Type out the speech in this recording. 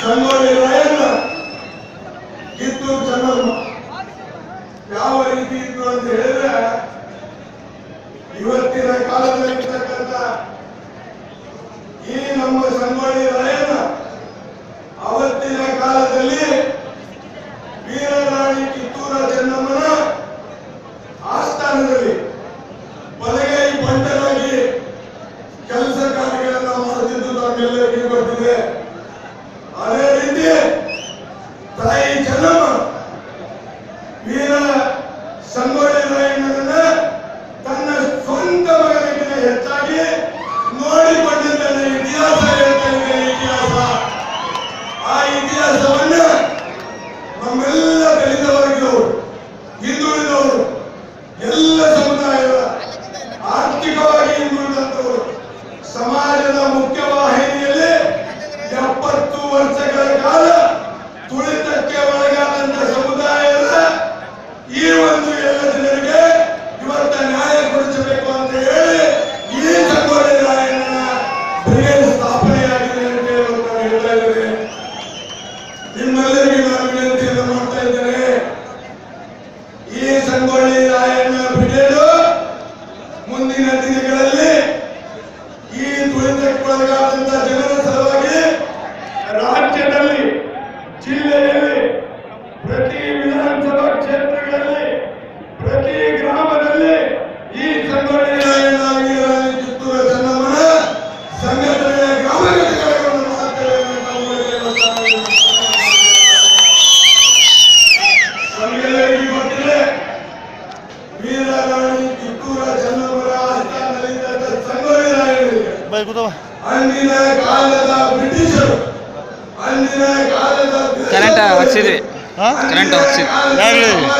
ಸಂಗೊಳ್ಳಿ ರಾಯಣ್ಣ ಕಿತ್ತೂರು ಚೆನ್ನಮ್ಮ ಯಾವ ರೀತಿ ಇತ್ತು ಅಂತ ಹೇಳಿದ್ರೆ, ಇವತ್ತಿನ ಕಾಲದಲ್ಲಿರ್ತಕ್ಕಂಥ ಈ ನಮ್ಮ ಸಂಗೊಳ್ಳಿ ರಾಯಣ್ಣ ಅವತ್ತಿನ ಕಾಲದಲ್ಲಿ ವೀರರಾಣಿ ಕಿತ್ತೂರು ಚೆನ್ನಮ್ಮನ ಆಸ್ಥಾನದಲ್ಲಿ ಬಲಗೈ ಬಂಟನಾಗಿ ಕೆಲಸ ಕಾರ್ಯಗಳನ್ನು ಮಾಡುತ್ತಿದ್ದು ನಮ್ಮೆಲ್ಲರಿಗೂ ಗೊತ್ತಿದೆ. ಅದೇ ರೀತಿ ತಾಯಿ ಚೆನ್ನಮ್ಮ ವೀರ ಸಂಗೊಳ್ಳಿ ರಾಯಣ್ಣನನ್ನ ತನ್ನ ಸ್ವಂತ ಮಗನಿಗಿಂತ ಹೆಚ್ಚಾಗಿ ನೋಡಿಕೊಂಡಿದ್ದನ್ನ ಇತಿಹಾಸ ಹೇಳ್ತಾ ಇದೆ. ಇತಿಹಾಸ, ಆ ಇತಿಹಾಸವನ್ನ ನಮ್ಮೆಲ್ಲ ದಲಿತ ವರ್ಗದವರು, ಹಿಂದುಳಿದವರು, ಎಲ್ಲ ಸಮುದಾಯದ ಆರ್ಥಿಕವಾಗಿ ಹಿಂದುಳಿದಂತವರು ಸಮಾಜದ ಮುಖ್ಯವಾಹಿನಿಯಲ್ಲಿ 70 ವರ್ಷಗಳ ಕಾಲ ತುಳಿತಕ್ಕೆ ಒಳಗಾದಂತ ಸಮುದಾಯದ ಈ ಒಂದು ಎಲ್ಲ ಜನರಿಗೆ ಇವತ್ತ ನ್ಯಾಯ ಕೊಡಿಸಬೇಕು ಅಂತ ಹೇಳಿ ಈ ಸಂಗೊಳ್ಳಿ ರಾಯಣ್ಣನ ಬ್ರಿಗೇಡ್ ಸ್ಥಾಪನೆಯಾಗಿದೆ ಅಂತ ಹೇಳಿ ನಾನು ಹೇಳ್ತಾ ಇದ್ದೇನೆ. ನಿಮ್ಮೆಲ್ಲರಿಗೂ ನಾನು ವಿನಂತಿಯನ್ನು ಮಾಡ್ತಾ ಇದ್ದೇನೆ. ಈ ಸಂಗೊಳ್ಳಿ ರಾಯಣ್ಣ ಬ್ರಿಗೇಡು ಮುಂದಿನ ದಿನಗಳಲ್ಲಿ ಈ ತುಳಿತಕ್ಕೊಳಗಾದಂತ ಜನರ ಸಲುವಾಗಿ ರಾಜ್ಯದಲ್ಲಿ, ಜಿಲ್ಲೆಯಲ್ಲಿ, ಪ್ರತಿ ವಿಧಾನಸಭಾ ಕ್ಷೇತ್ರಗಳಲ್ಲಿ, ಪ್ರತಿ ಗ್ರಾಮದಲ್ಲಿ ಈ ಸಂಗೊಳ್ಳಿ ರಾಯಣ್ಣ ವೀರರಾಣಿ ಕಿತ್ತೂರು ಚೆನ್ನಮ್ಮನ ಸಂಘಟನೆಯ ಗ್ರಾಮ ಘಟಕಗಳನ್ನು ಮಾಡ್ತೇವೆ ಅಂತ ನಮಗೆಲ್ಲರಿಗೂ ಗೊತ್ತಿದೆ. ವೀರರಾಣಿ ಕಿತ್ತೂರು ಚೆನ್ನಮ್ಮನ ಆಸ್ಥಾನದಲ್ಲಿದ್ದ ಸಂಗೊಳ್ಳಿ ರಾಯಣ್ಣನಿಗೆ ಅಂದಿನ ಕಾಲದ ಬ್ರಿಟಿಷರು, ಅಂದಿನ ಕಾಲದ ಕರೆಂಟ್ ಹಚ್ಚಿದ್ರಿ, ಕರೆಂಟ್ ಹಚ್ಚಿದ್ರಿ.